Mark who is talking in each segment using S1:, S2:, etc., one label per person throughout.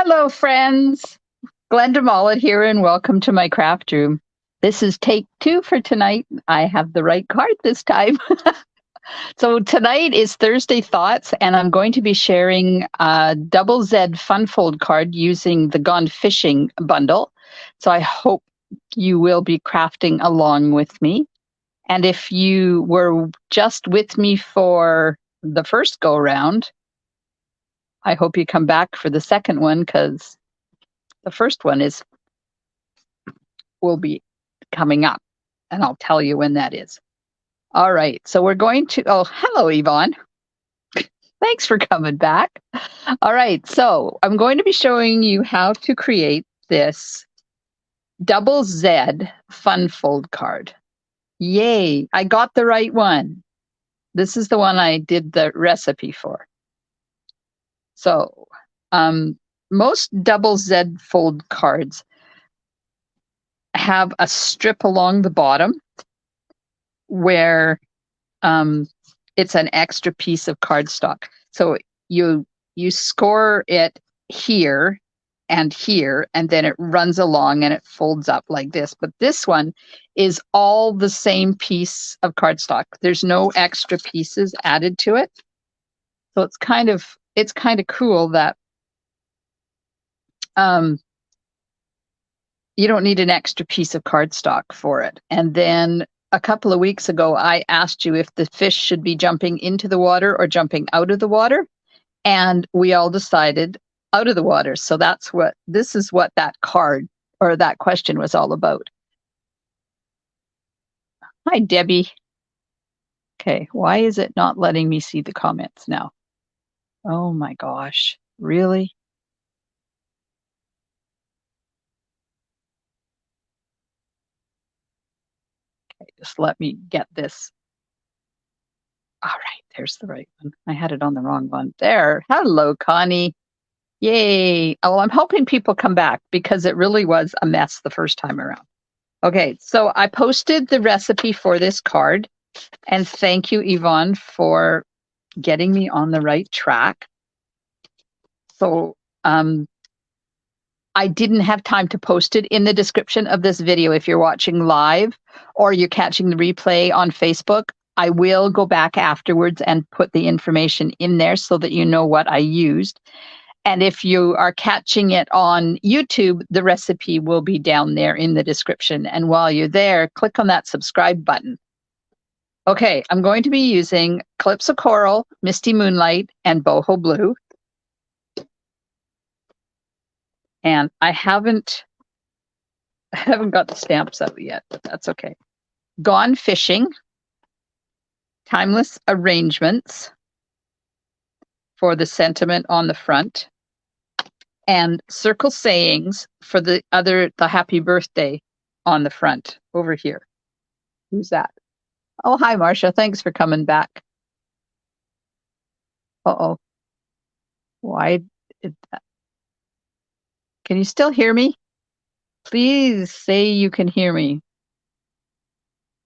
S1: Hello, friends. Glenda Mollett here, and welcome to my craft room. This is take 2 for tonight. I have the right card this time. So tonight is Thursday Thoughts, and I'm going to be sharing a double Z fun fold card using the Gone Fishing bundle. So I hope you will be crafting along with me. And if you were just with me for the first go round, I hope you come back for the second one, because the first one will be coming up, and I'll tell you when that is. All right, so we're going to, oh, hello, Yvonne. Thanks for coming back. All right, so I'm going to be showing you how to create this double Z fun fold card. Yay, I got the right one. This is the one I did the recipe for. So most double Z fold cards have a strip along the bottom where it's an extra piece of cardstock. So you score it here, and then it runs along and it folds up like this. But this one is all the same piece of cardstock. There's no extra pieces added to it. So it's kind of cool that you don't need an extra piece of cardstock for it. And then a couple of weeks ago, I asked you if the fish should be jumping into the water or jumping out of the water. And we all decided out of the water. So this is what that card or that question was all about. Hi, Debbie. Okay, why is it not letting me see the comments now? Oh my gosh, really? Okay, just let me get this. All right, there's the right one. I had it on the wrong one. There. Hello, Connie. Yay. Oh, well, I'm hoping people come back because it really was a mess the first time around. Okay, so I posted the recipe for this card, and thank you, Yvonne, for getting me on the right track. So I didn't have time to post it in the description of this video. If you're watching live or you're catching the replay on Facebook, I will go back afterwards and put the information in there so that you know what I used. And if you are catching it on YouTube, the recipe will be down there in the description. And while you're there, click on that subscribe button. Okay, I'm going to be using Calypso Coral, Misty Moonlight, and Boho Blue. And I haven't got the stamps out yet, but that's okay. Gone Fishing, Timeless Arrangements for the sentiment on the front, and Circle Sayings for the happy birthday on the front over here. Who's that? Oh, hi, Marcia. Thanks for coming back. Uh-oh. Why did that? Can you still hear me? Please say you can hear me.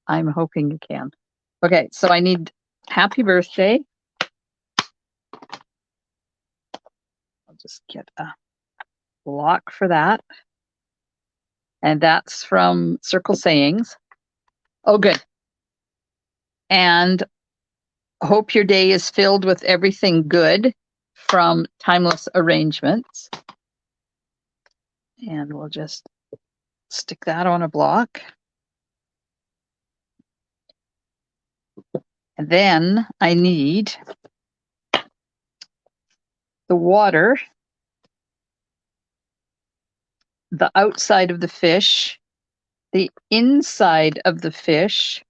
S1: I'm hoping you can. Okay, so I need happy birthday. I'll just get a block for that. And that's from Circle Sayings. Oh, good. And hope your day is filled with everything good from Timeless Arrangements. And we'll just stick that on a block. And then I need the water, the outside of the fish, the inside of the fish,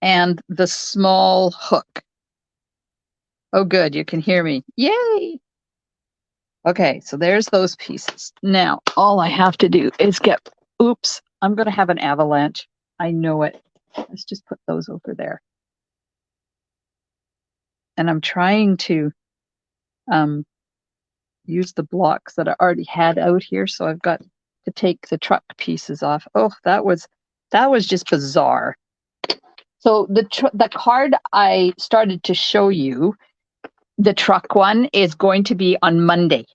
S1: and the small hook. Oh, good. You can hear me. Yay. Okay, so there's those pieces. Now, all I have to do is oops, I'm going to have an avalanche. I know it. Let's just put those over there. And I'm trying to use the blocks that I already had out here, so I've got to take the truck pieces off. Oh, that was just bizarre. So the card I started to show you the truck one is going to be on Monday,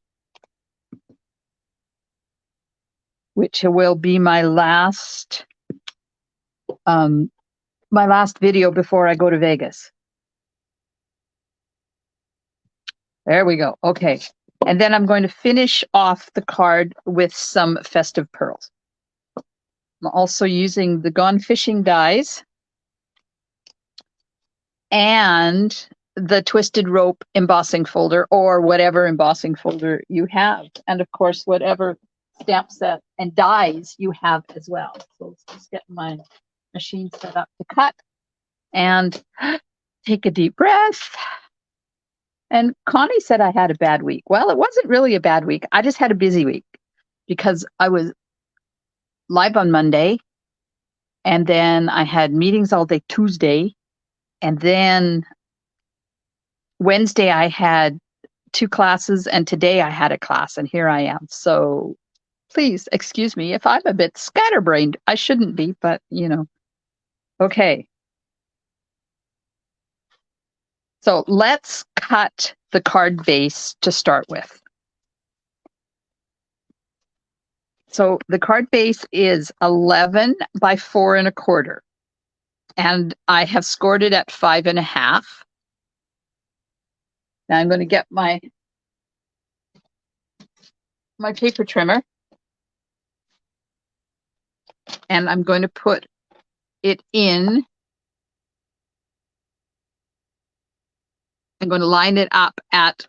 S1: which will be my last video before I go to Vegas. There we go. Okay. And then I'm going to finish off the card with some Festive Pearls. I'm also using the Go Fishing dies and the Twisted Rope embossing folder, or whatever embossing folder you have. And of course, whatever stamp set and dies you have as well. So let's just get my machine set up to cut and take a deep breath. And Connie said I had a bad week. Well, it wasn't really a bad week. I just had a busy week because I was live on Monday, and then I had meetings all day Tuesday, and then Wednesday I had 2 classes, and today I had a class, and here I am. So please excuse me if I'm a bit scatterbrained. I shouldn't be, but you know. Okay. So let's cut the card base to start with. So the card base is 11 by 4 1/4. And I have scored it at 5 1/2. Now I'm going to get my paper trimmer, and I'm going to put it in. I'm going to line it up at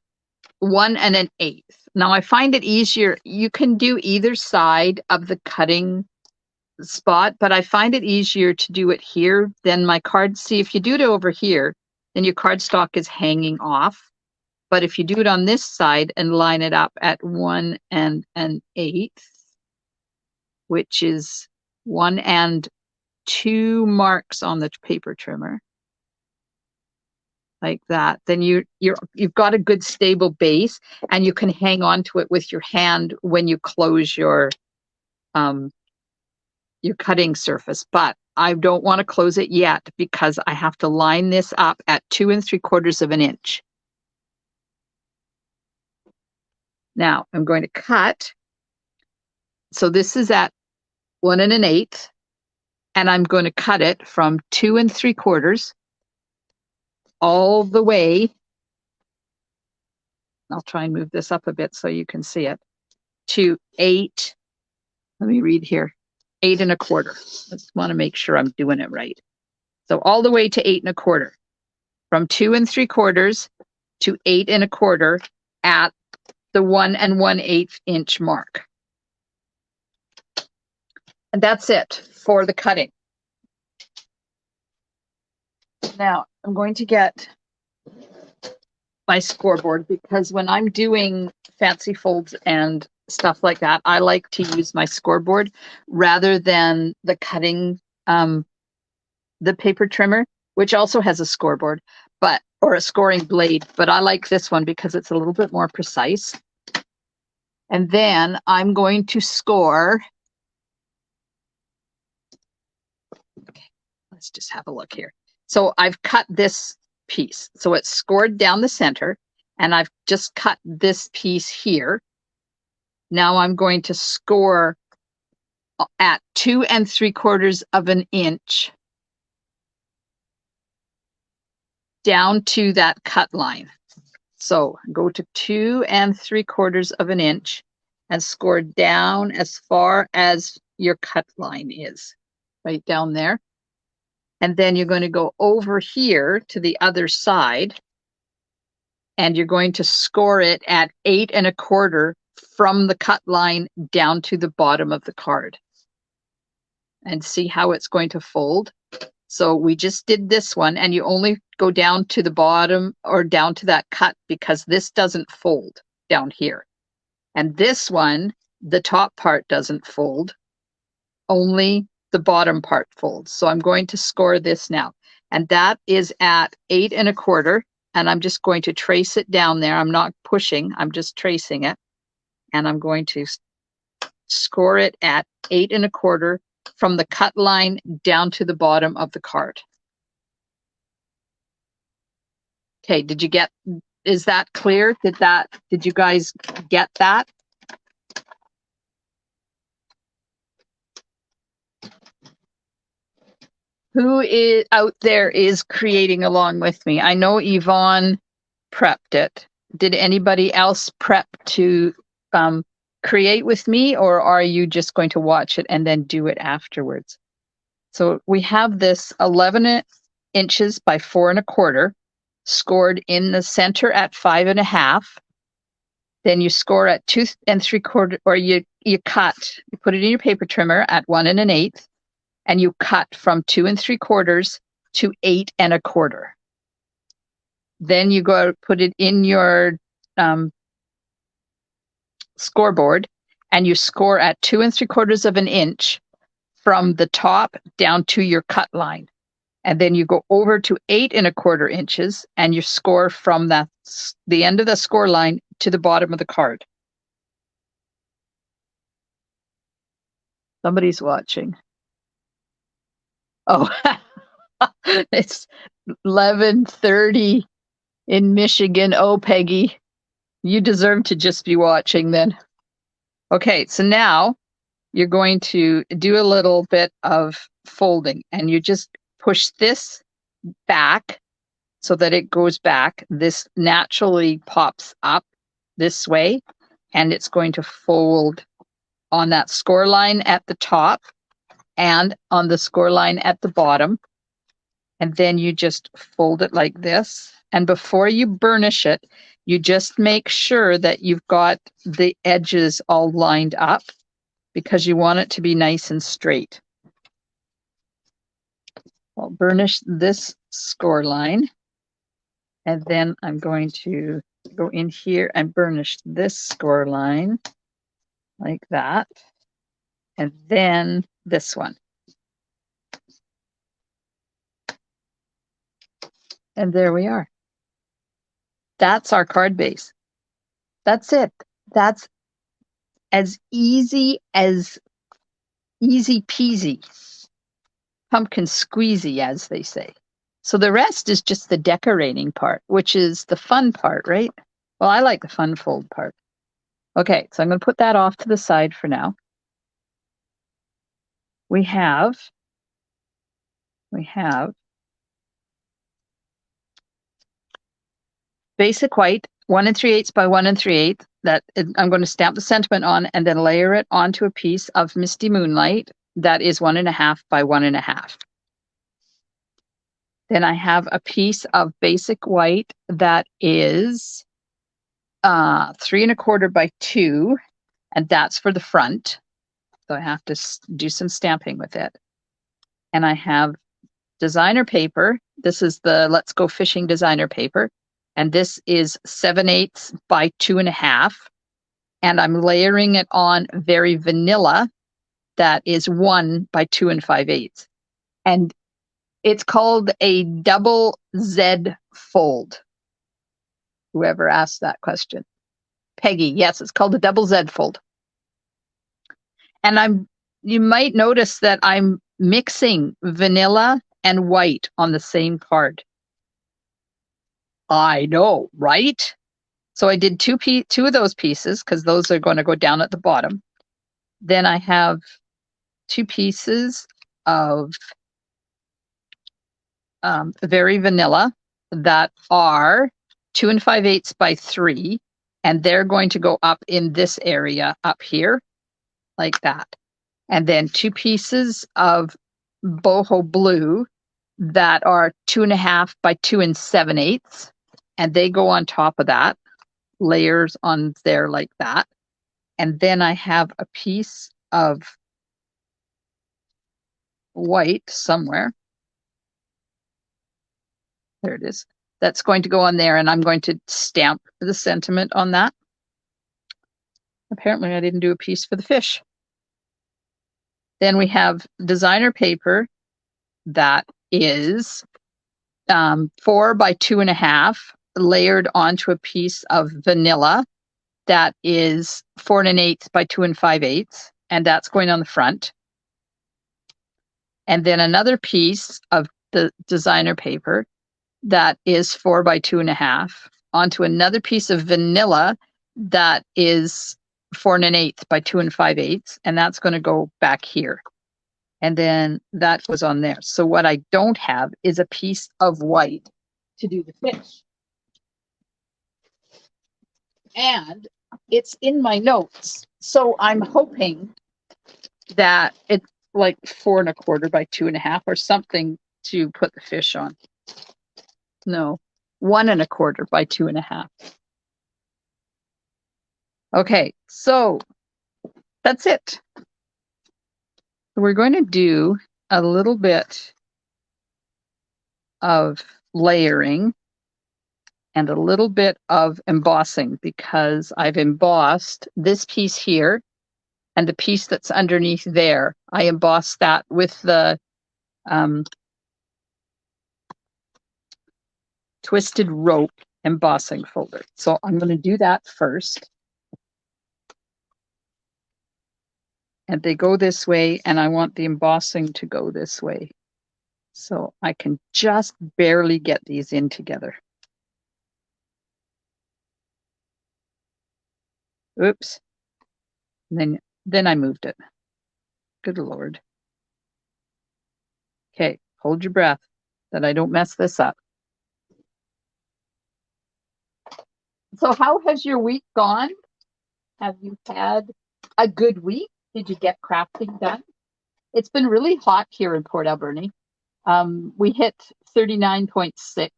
S1: 1 1/8. Now I find it easier. You can do either side of the cutting spot, but I find it easier to do it here than my card. See, if you do it over here, then your cardstock is hanging off. But if you do it on this side and line it up at 1 1/8, which is 1 and 2 marks on the paper trimmer, like that, then you've got a good stable base, and you can hang on to it with your hand when you close your cutting surface. But I don't want to close it yet because I have to line this up at 2 3/4 inches. Now I'm going to cut. So this is at 1 1/8, and I'm going to cut it from 2 3/4 all the way. I'll try and move this up a bit so you can see it, to 8. Let me read here. 8 1/4. I just want to make sure I'm doing it right. So all the way to 8 1/4, from 2 3/4 to 8 1/4 at the 1 1/8 inch mark. And that's it for the cutting. Now I'm going to get my scoreboard, because when I'm doing fancy folds and stuff like that, I like to use my scoreboard rather than the cutting, the paper trimmer, which also has a scoreboard, or a scoring blade, but I like this one because it's a little bit more precise. And then I'm going to score. Okay, let's just have a look here. So I've cut this piece. So it's scored down the center, and I've just cut this piece here. Now I'm going to score at 2 3/4 inches down to that cut line. So go to 2 3/4 inches and score down as far as your cut line is, right down there. And then you're going to go over here to the other side, and you're going to score it at 8 1/4 from the cut line down to the bottom of the card. And see how it's going to fold. So we just did this one, and you only go down to the bottom or down to that cut because this doesn't fold down here. And this one, the top part doesn't fold, only the bottom part folds. So I'm going to score this now. And that is at 8 1/4. And I'm just going to trace it down there. I'm not pushing, I'm just tracing it. And I'm going to score it at 8 1/4 from the cut line down to the bottom of the card. Okay, did you get is that clear? Did you guys get that? Who is out there is creating along with me? I know Yvonne prepped it. Did anybody else prep to create with me, or are you just going to watch it and then do it afterwards? So we have this 11 inches by 4 1/4, scored in the center at 5 1/2. Then you score at 2 3/4, or you cut. You put it in your paper trimmer at 1 1/8, and you cut from 2 3/4 to 8 1/4. Then you go put it in your scoreboard, and you score at 2 3/4 of an inch from the top down to your cut line. And then you go over to 8 1/4 inches, and you score from the end of the score line to the bottom of the card. Somebody's watching. Oh, it's 11:30 in Michigan. Oh, Peggy, you deserve to just be watching then. Okay, so now you're going to do a little bit of folding, and you just push this back so that it goes back. This naturally pops up this way, and it's going to fold on that score line at the top and on the score line at the bottom. And then you just fold it like this. And before you burnish it, you just make sure that you've got the edges all lined up, because you want it to be nice and straight. I'll burnish this score line, and then I'm going to go in here and burnish this score line like that, and then this one. And there we are. That's our card base. That's it. That's as easy peasy, pumpkin squeezy, as they say. So the rest is just the decorating part, which is the fun part, right? Well, I like the fun fold part. Okay, so I'm going to put that off to the side for now. We have basic white, 1 3/8 by 1 3/8. That I'm going to stamp the sentiment on, and then layer it onto a piece of Misty Moonlight that is 1 1/2 by 1 1/2. Then I have a piece of basic white that is 3 1/4 by 2, and that's for the front. So I have to do some stamping with it. And I have designer paper. This is the Let's Go Fishing designer paper. And this is 7/8 by 2 1/2. And I'm layering it on very vanilla. That is 1 by 2 5/8. And it's called a double Z fold. Whoever asked that question. Peggy, yes, it's called a double Z fold. And you might notice that I'm mixing vanilla and white on the same card. I know, right? So I did two of those pieces, because those are going to go down at the bottom. Then I have 2 pieces of very vanilla that are 2 5/8 by 3, and they're going to go up in this area up here, like that. And then 2 pieces of Boho Blue that are 2 1/2 by 2 7/8, and they go on top of that, layers on there like that. And then I have a piece of white somewhere. There it is. That's going to go on there, and I'm going to stamp the sentiment on that. Apparently I didn't do a piece for the fish. Then we have designer paper that is 4 by 2 1/2, layered onto a piece of vanilla that is 4 1/8 by 2 5/8, and that's going on the front. And then another piece of the designer paper that is 4 by 2 1/2, onto another piece of vanilla that is 4 1/8 by 2 5/8, and that's going to go back here. And then that goes on there. So what I don't have is a piece of white to do the fish. And it's in my notes. So I'm hoping that it's like 4 1/4 by 2 1/2 or something to put the fish on. No, 1 1/4 by 2 1/2. Okay, so that's it. We're going to do a little bit of layering and a little bit of embossing because I've embossed this piece here and the piece that's underneath there. I embossed that with the twisted rope embossing folder. So I'm going to do that first. And they go this way, and I want the embossing to go this way. So I can just barely get these in together. Oops. And then I moved it. Good Lord. Okay, hold your breath that I don't mess this up. So how has your week gone? Have you had a good week? Did you get crafting done? It's been really hot here in Port Alberni. We hit 39.6.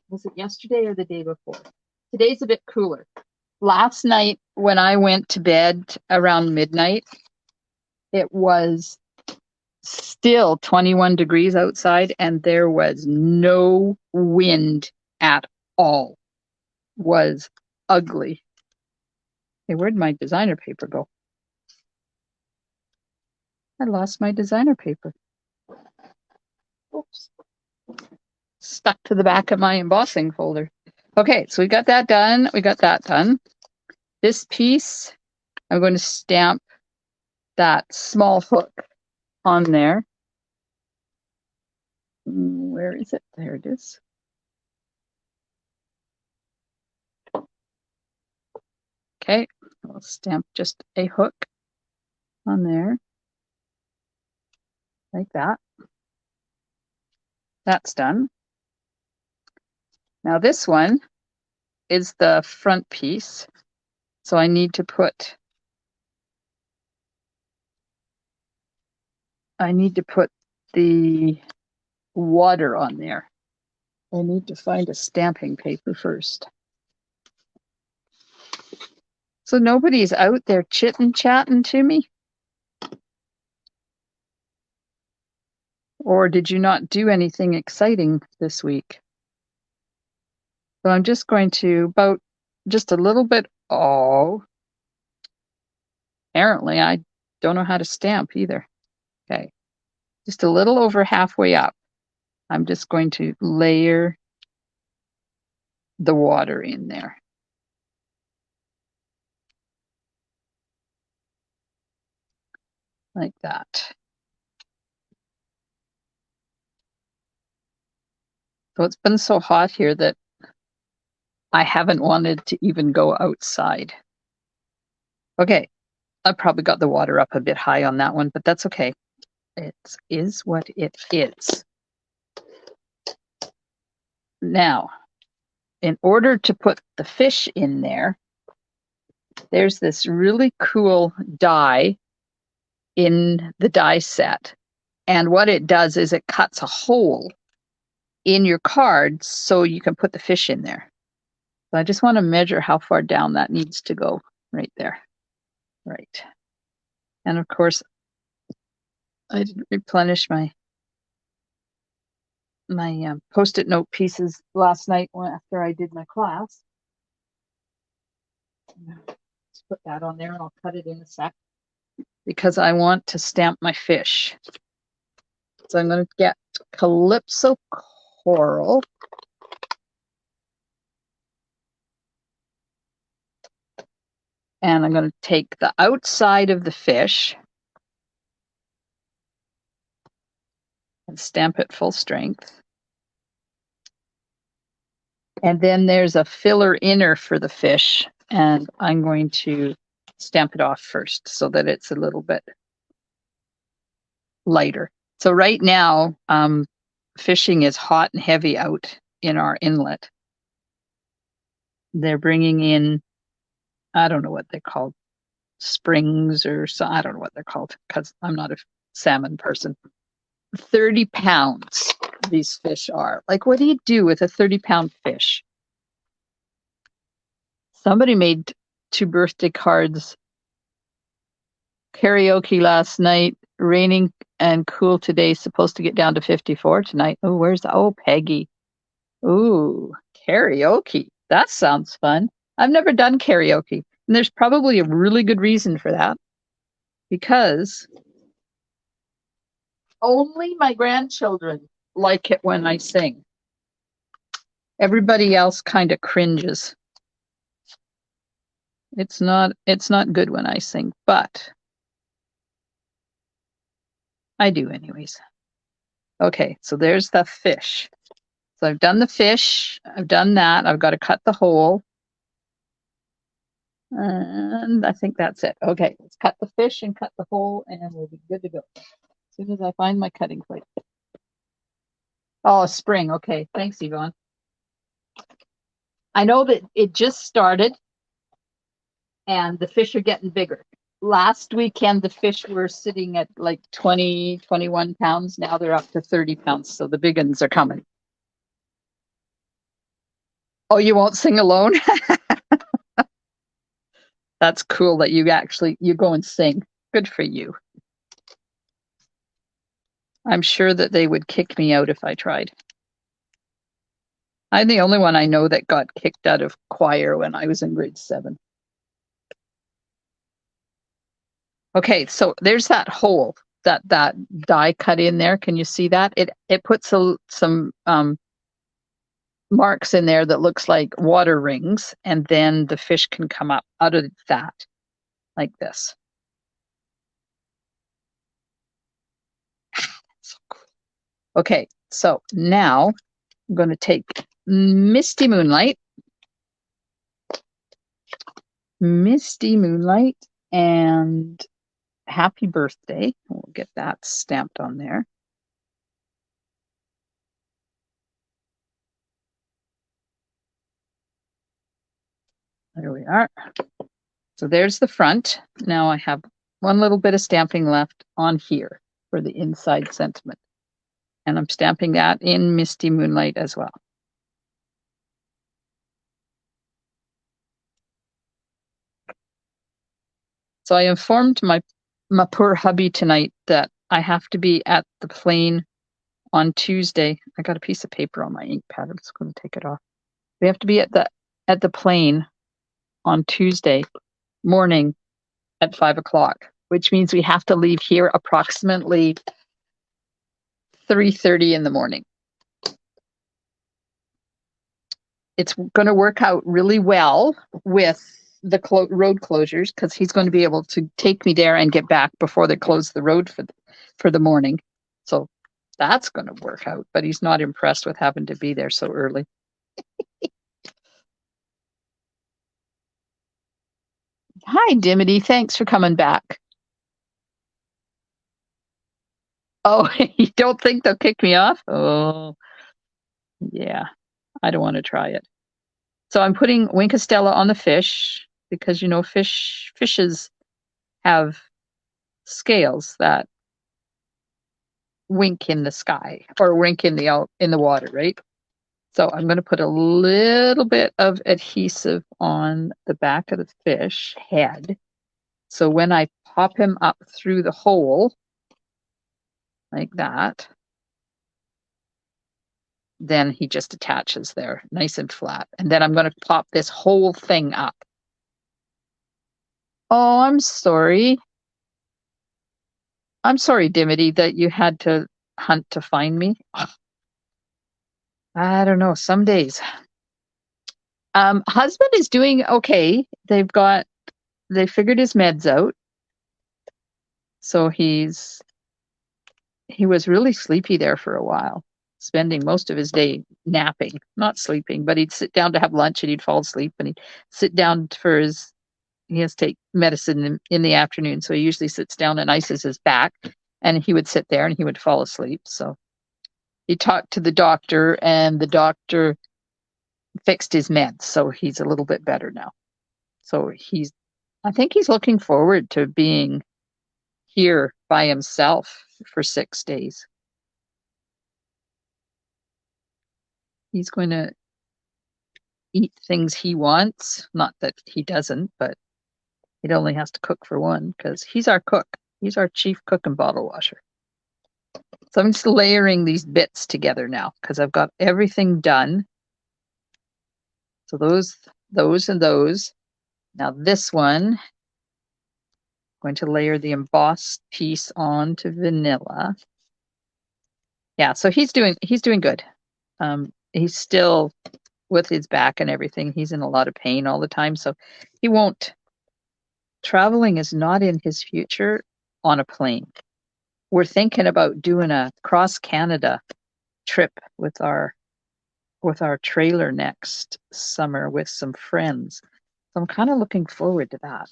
S1: Was it yesterday or the day before? Today's a bit cooler. Last night when I went to bed around midnight, it was still 21 degrees outside and there was no wind at all. It was ugly. Hey, where'd my designer paper go? I lost my designer paper. Oops. Stuck to the back of my embossing folder. Okay, so we got that done. We got that done. This piece, I'm going to stamp that small hook on there. Where is it? There it is. Okay, I'll stamp just a hook on there, like that. That's done. Now this one is the front piece, so I need to put the water on there. I need to find a stamping paper first. So nobody's out there chitting-chatting to me? Or did you not do anything exciting this week? So I'm just going to just a little bit. Oh, apparently I don't know how to stamp either. Okay, just a little over halfway up. I'm just going to layer the water in there. Like that. So it's been so hot here that I haven't wanted to even go outside. Okay, I probably got the water up a bit high on that one, but that's okay. It is what it is. Now, in order to put the fish in there, there's this really cool die in the die set. And what it does is it cuts a hole in your card so you can put the fish in there. So I just want to measure how far down that needs to go right there. Right. And of course, I didn't replenish my Post-it note pieces last night after I did my class. Let's put that on there and I'll cut it in a sec because I want to stamp my fish. So I'm going to get Calypso Coral. And I'm going to take the outside of the fish and stamp it full strength. And then there's a filler inner for the fish, and I'm going to stamp it off first so that it's a little bit lighter. So right now, fishing is hot and heavy out in our inlet. They're bringing in, I don't know what they're called, springs or so, I don't know what they're called because I'm not a salmon person. 30 pounds these fish are. Like, what do you do with a 30-pound fish? Somebody made 2 birthday cards. Karaoke last night, raining and cool today, supposed to get down to 54 tonight. Oh, where's the, oh, Peggy. Ooh, karaoke. That sounds fun. I've never done karaoke. And there's probably a really good reason for that. Because only my grandchildren like it when I sing. Everybody else kind of cringes. It's not good when I sing, but I do anyways. Okay, so there's the fish. So I've done the fish, I've done that, I've got to cut the hole. And I think that's it. Okay, let's cut the fish and cut the hole and we'll be good to go. As soon as I find my cutting plate. Oh, spring. Okay, thanks, Yvonne. I know that it just started and the fish are getting bigger. Last weekend, the fish were sitting at like 20, 21 pounds. Now they're up to 30 pounds. So the big ones are coming. Oh, you won't sing alone? That's cool that you go and sing. Good for you. I'm sure that they would kick me out if I tried. I'm the only one I know that got kicked out of choir when I was in grade 7. Okay, so there's that hole that die cut in there. Can you see that? It puts some marks in there that looks like water rings, and then the fish can come up out of that like this. So cool. Okay, so now I'm going to take Misty Moonlight. Misty Moonlight and Happy Birthday. We'll get that stamped on there. There we are. So there's the front. Now I have one little bit of stamping left on here for the inside sentiment. And I'm stamping that in Misty Moonlight as well. So I informed my poor hubby tonight that I have to be at the plane on Tuesday. I got a piece of paper on my ink pad. I'm just going to take it off. We have to be at the plane on Tuesday morning at 5:00, which means we have to leave here approximately 3:30 in the morning. It's going to work out really well with the road closures because he's going to be able to take me there and get back before they close the road for the morning. So that's going to work out, but he's not impressed with having to be there so early. Hi, Dimity. Thanks for coming back. Oh, you don't think they'll kick me off? Oh, yeah. I don't want to try it. So I'm putting Winka Stella on the fish because, fishes have scales that wink in the sky or wink in the water, right? So I'm going to put a little bit of adhesive on the back of the fish head. So when I pop him up through the hole like that, then he just attaches there nice and flat. And then I'm going to pop this whole thing up. Oh, I'm sorry. I'm sorry, Dimity, that you had to hunt to find me. I don't know, some days. Husband is doing okay. They figured his meds out. So he was really sleepy there for a while. spending most of his day napping, not sleeping, but he'd sit down to have lunch and he'd fall asleep, and he'd sit down for his, he has to take medicine in the afternoon. So he usually sits down and ices his back, and he would sit there and he would fall asleep. So he talked to the doctor, and the doctor fixed his meds. So he's a little bit better now. So I think he's looking forward to being here by himself for 6 days. He's going to eat things he wants. Not that he doesn't, but it only has to cook for one because he's our cook. He's our chief cook and bottle washer. So I'm just layering these bits together now because I've got everything done. So those, and those. Now this one, I'm going to layer the embossed piece onto vanilla. Yeah, so he's doing good. He's still, with his back and everything, he's in a lot of pain all the time. So he won't, traveling is not in his future on a plane. We're thinking about doing a cross Canada trip with our trailer next summer with some friends. So I'm kind of looking forward to that.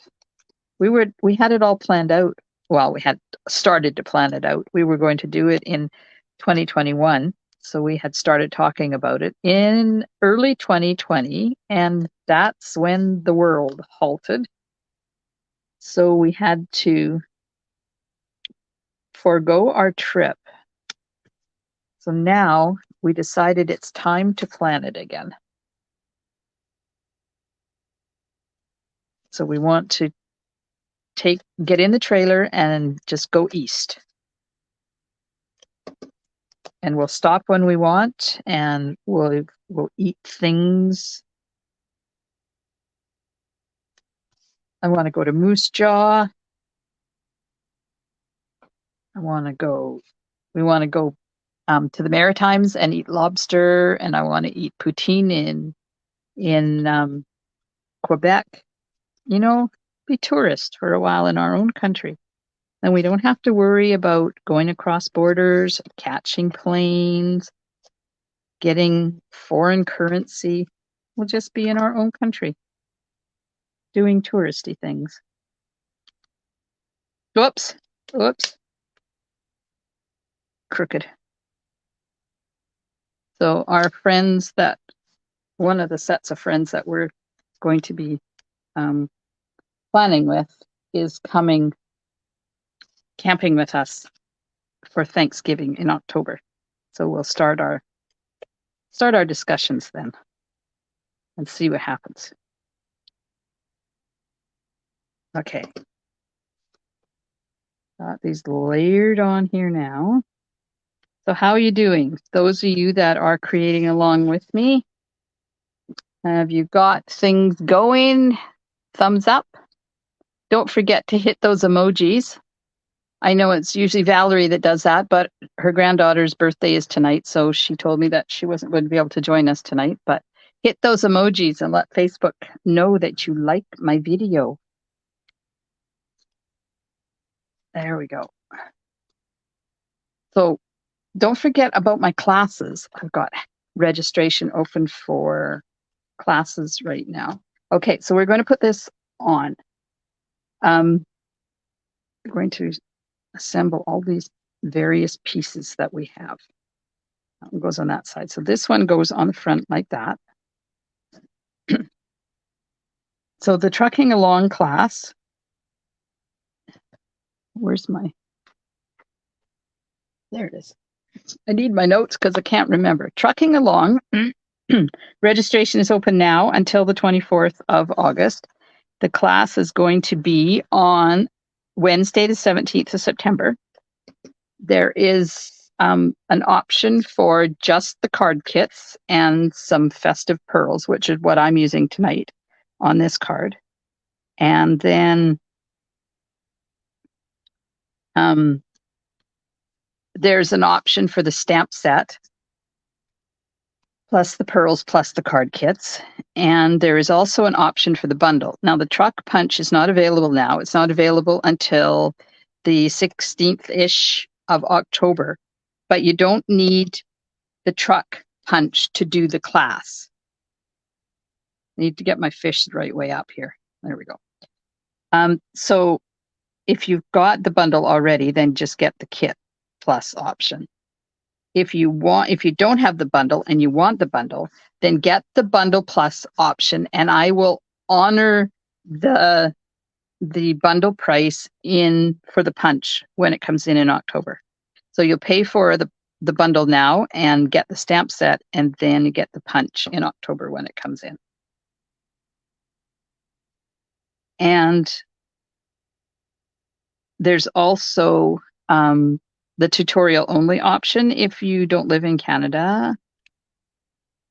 S1: We had it all planned out. Well, we had started to plan it out. We were going to do it in 2021. So we had started talking about it in early 2020, and that's when the world halted. So we had to forego our trip. So now we decided it's time to plan it again. So we want to get in the trailer and just go east. And we'll stop when we want, and we'll eat things. I want to go to Moose Jaw. We want to go to the Maritimes and eat lobster, and I want to eat poutine in Quebec. You know, be tourist for a while in our own country. And we don't have to worry about going across borders, catching planes, getting foreign currency. We'll just be in our own country doing touristy things. Whoops. Crooked. So our friends, one of the sets of friends that we're going to be planning with is coming camping with us for Thanksgiving in October. So we'll start our discussions then and see what happens. Okay. Got these layered on here now. So how are you doing? Those of you that are creating along with me, have you got things going? Thumbs up. Don't forget to hit those emojis. I know it's usually Valerie that does that, but her granddaughter's birthday is tonight, so she told me that she wasn't going to be able to join us tonight. But hit those emojis and let Facebook know that you like my video. There we go. So don't forget about my classes. I've got registration open for classes right now. Okay, so we're going to put this on. We're going to assemble all these various pieces that we have. That one goes on that side. So this one goes on the front like that. So the trucking along class, there it is. I need my notes because I can't remember. Trucking along, registration is open now until the 24th of August. The class is going to be on Wednesday, the 17th of September. There is an option for just the card kits and some Festive Pearls, which is what I'm using tonight on this card. And then there's an option for the stamp set, plus the pearls, plus the card kits. And there is also an option for the bundle. Now, the truck punch is not available now. It's not available until the 16th-ish of October. But you don't need the truck punch to do the class. I need to get my fish the right way up here. There we go. So if you've got the bundle already, then just get the kit plus option. If you don't have the bundle and you want the bundle, then get the bundle plus option, and I will honor the bundle price for the punch when it comes in October. So you'll pay for the bundle now and get the stamp set, and then you get the punch in October when it comes in. And there's also the tutorial only option if you don't live in Canada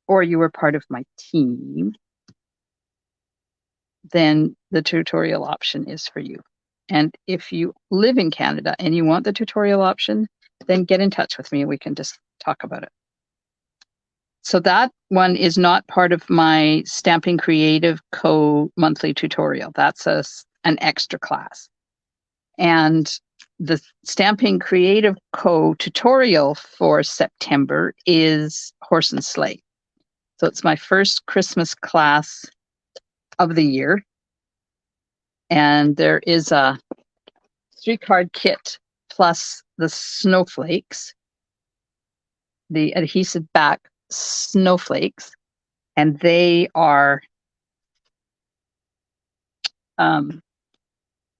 S1: or you were part of my team, then the tutorial option is for you. And if you live in Canada and you want the tutorial option, then get in touch with me and we can just talk about it. So that one is not part of my Stamping Creative Co. monthly tutorial. That's an extra class. And the Stamping Creative Co. tutorial for September is Horse and Sleigh. So it's my first Christmas class of the year. And there is a 3-card kit plus the snowflakes, the adhesive back snowflakes, and they are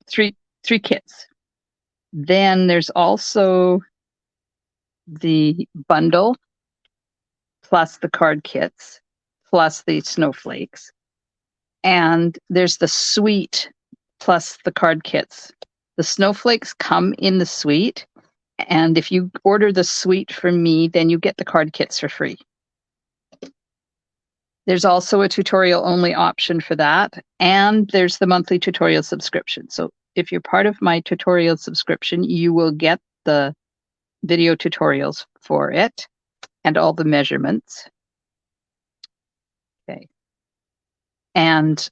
S1: three kits. Then there's also the bundle plus the card kits plus the snowflakes, and there's the suite plus the card kits. The snowflakes come in the suite, and if you order the suite from me, then you get the card kits for free. There's also a tutorial only option for that, and there's the monthly tutorial subscription. So if you're part of my tutorial subscription, you will get the video tutorials for it and all the measurements. Okay. And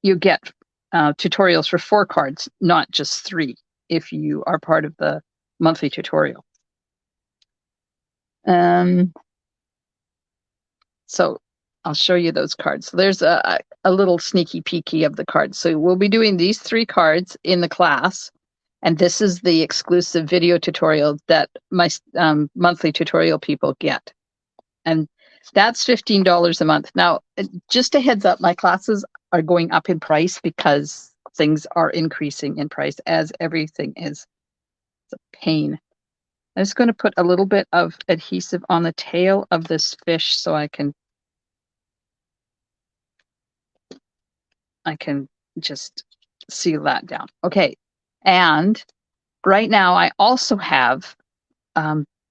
S1: you get tutorials for 4 cards, not just 3, if you are part of the monthly tutorial. So I'll show you those cards. So there's a little sneaky peeky of the cards. So we'll be doing these 3 cards in the class, and this is the exclusive video tutorial that my monthly tutorial people get. And that's $15 a month. Now, just a heads up, my classes are going up in price because things are increasing in price, as everything is. It's a pain. I'm just going to put a little bit of adhesive on the tail of this fish so I can just seal that down. Okay. And right now I also have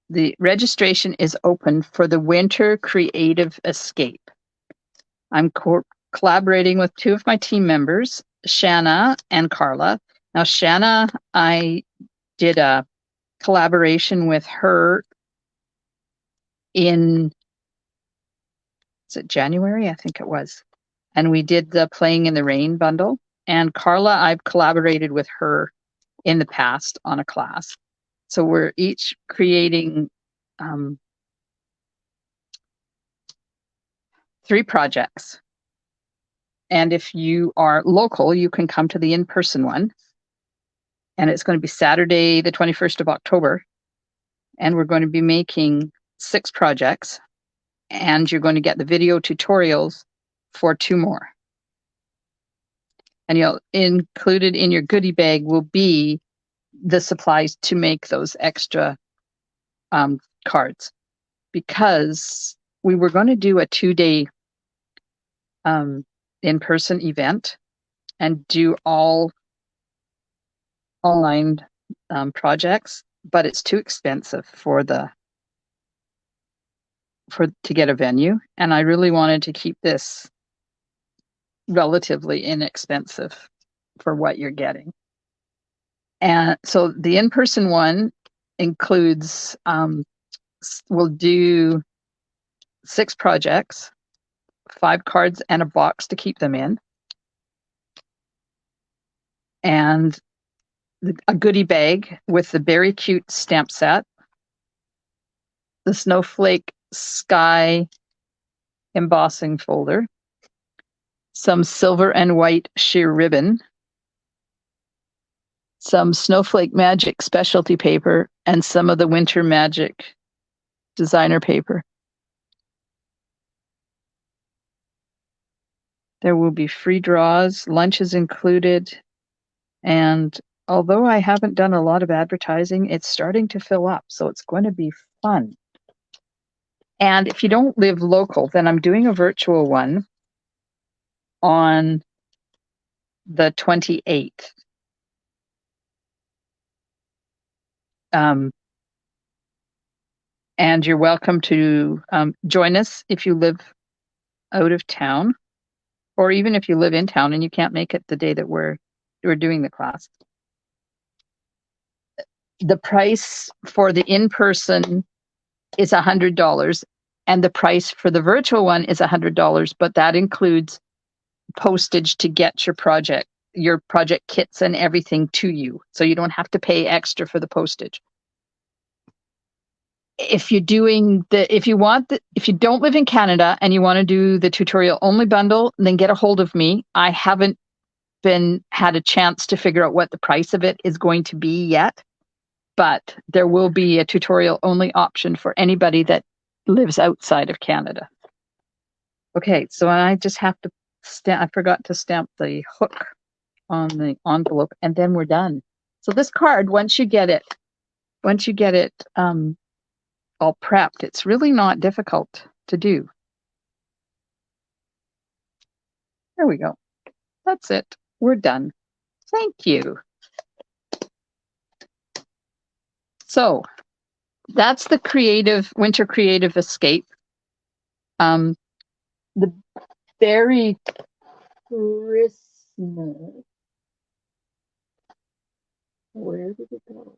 S1: the registration is open for the Winter Creative Escape. I'm collaborating with 2 of my team members, Shanna and Carla. Now, Shanna, I did a collaboration with her is it January? I think it was. And we did the Playing in the Rain bundle. And Carla, I've collaborated with her in the past on a class. So we're each creating 3 projects. And if you are local, you can come to the in-person one. And it's going to be Saturday, the 21st of October. And we're going to be making 6 projects. And you're going to get the video tutorials for 2 more. And included in your goodie bag will be the supplies to make those extra cards, because we were going to do a 2-day in-person event and do all online projects, but it's too expensive to get a venue, and I really wanted to keep this relatively inexpensive for what you're getting. And so the in-person one includes we'll do 6 projects, 5 cards and a box to keep them in, and a goodie bag with the very cute stamp set, the Snowflake Sky embossing folder, some silver and white sheer ribbon, some Snowflake Magic specialty paper, and some of the Winter Magic designer paper. There will be free draws, lunch is included, and although I haven't done a lot of advertising, it's starting to fill up, so it's going to be fun. And if you don't live local, then I'm doing a virtual one on the 28th. And you're welcome to join us if you live out of town, or even if you live in town and you can't make it the day that we're doing the class. The price for the in-person is $100, and the price for the virtual one is $100, but that includes postage to get your project kits and everything to you. So you don't have to pay extra for the postage. If you don't live in Canada and you want to do the tutorial only bundle, then get a hold of me. I haven't had a chance to figure out what the price of it is going to be yet, but there will be a tutorial only option for anybody that lives outside of Canada. Okay, so I just have to I forgot to stamp the hook on the envelope, and then we're done. So this card, once you get it all prepped, it's really not difficult to do. There we go. That's it. We're done. Thank you. So that's the Winter Creative Escape. The Berry Christmas. Where did it go?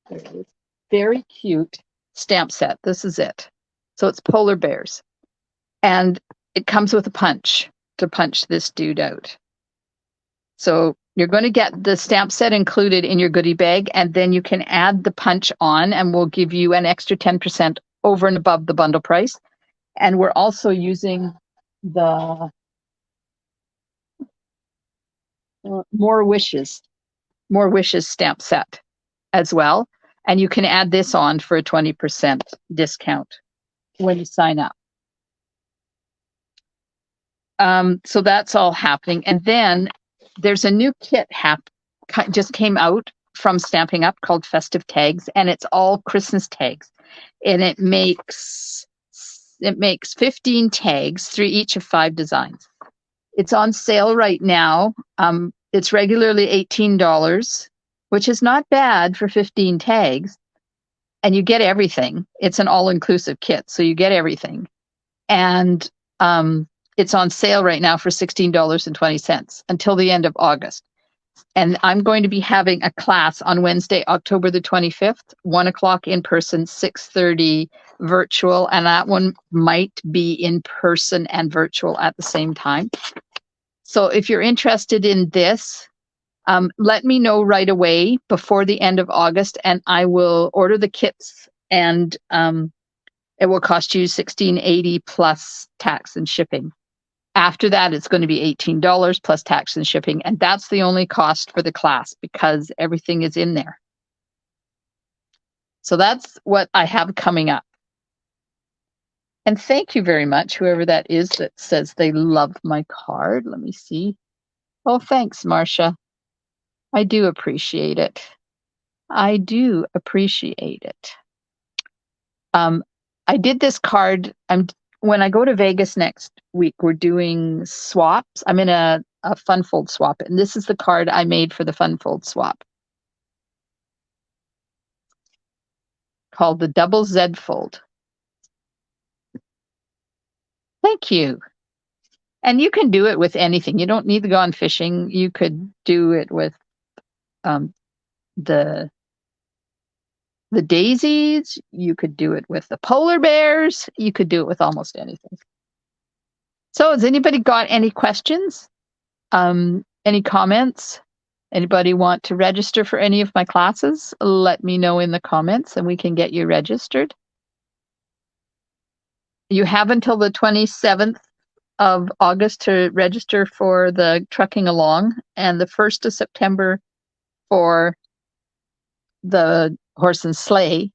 S1: There it is. Very cute stamp set. This is it. So it's polar bears. And it comes with a punch to punch this dude out. So you're going to get the stamp set included in your goodie bag, and then you can add the punch on, and we'll give you an extra 10% over and above the bundle price. And we're also using the More Wishes stamp set as well. And you can add this on for a 20% discount when you sign up. So that's all happening. And then there's a new kit just came out from Stamping Up called Festive Tags, and it's all Christmas tags. And it makes 15 tags, 3 each of 5 designs. It's on sale right now. It's regularly $18, which is not bad for 15 tags. And you get everything. It's an all-inclusive kit, so you get everything. And it's on sale right now for $16.20 until the end of August. And I'm going to be having a class on Wednesday, October the 25th, 1 o'clock in person, 6:30 virtual. And that one might be in person and virtual at the same time. So if you're interested in this, let me know right away before the end of August, and I will order the kits, and it will cost you $16.80 plus tax and shipping. After that, it's going to be $18 plus tax and shipping, and that's the only cost for the class because everything is in there. So that's what I have coming up. And thank you very much, whoever that is that says they love my card. Let me see. Oh, thanks, Marcia. I do appreciate it. I do appreciate it. I did this card. When I go to Vegas next week, we're doing swaps. I'm in a fun fold swap, and this is the card I made for the fun fold swap, called the Double Z Fold. Thank you. And you can do it with anything. You don't need to go on fishing. You could do it with the daisies. You could do it with the polar bears. You could do it with almost anything. So has anybody got any questions? Any comments? Anybody want to register for any of my classes? Let me know in the comments and we can get you registered. You have until the 27th of August to register for the trucking along, and the 1st of September for the horse and sleigh.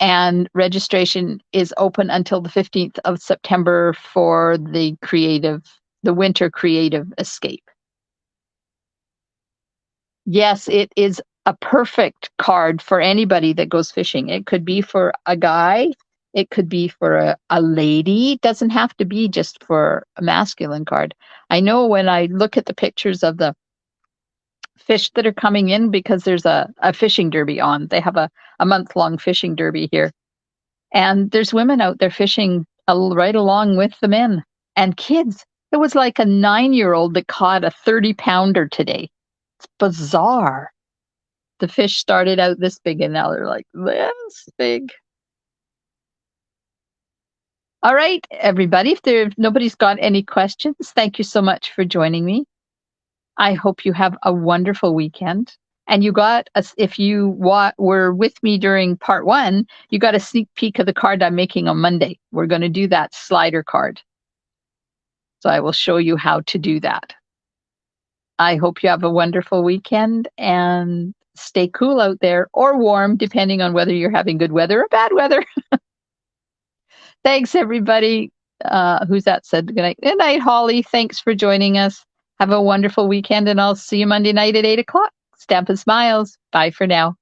S1: And registration is open until the 15th of September for the winter creative escape. Yes, it is a perfect card for anybody that goes fishing. It could be for a guy, it could be for a lady. It doesn't have to be just for a masculine card. I know when I look at the pictures of the fish that are coming in, because there's a fishing derby on. They have a month-long fishing derby here. And there's women out there fishing right along with the men and kids. It was like a 9-year-old that caught a 30-pounder today. It's bizarre. The fish started out this big and now they're like this big. All right, everybody. If nobody's got any questions, thank you so much for joining me. I hope you have a wonderful weekend. And you got us, if you were with me during part 1, you got a sneak peek of the card I'm making on Monday. We're going to do that slider card. So I will show you how to do that. I hope you have a wonderful weekend and stay cool out there, or warm, depending on whether you're having good weather or bad weather. Thanks, everybody. Who's that said good night? Good night, Holly. Thanks for joining us. Have a wonderful weekend, and I'll see you Monday night at 8 o'clock. Stampin' Smiles. Bye for now.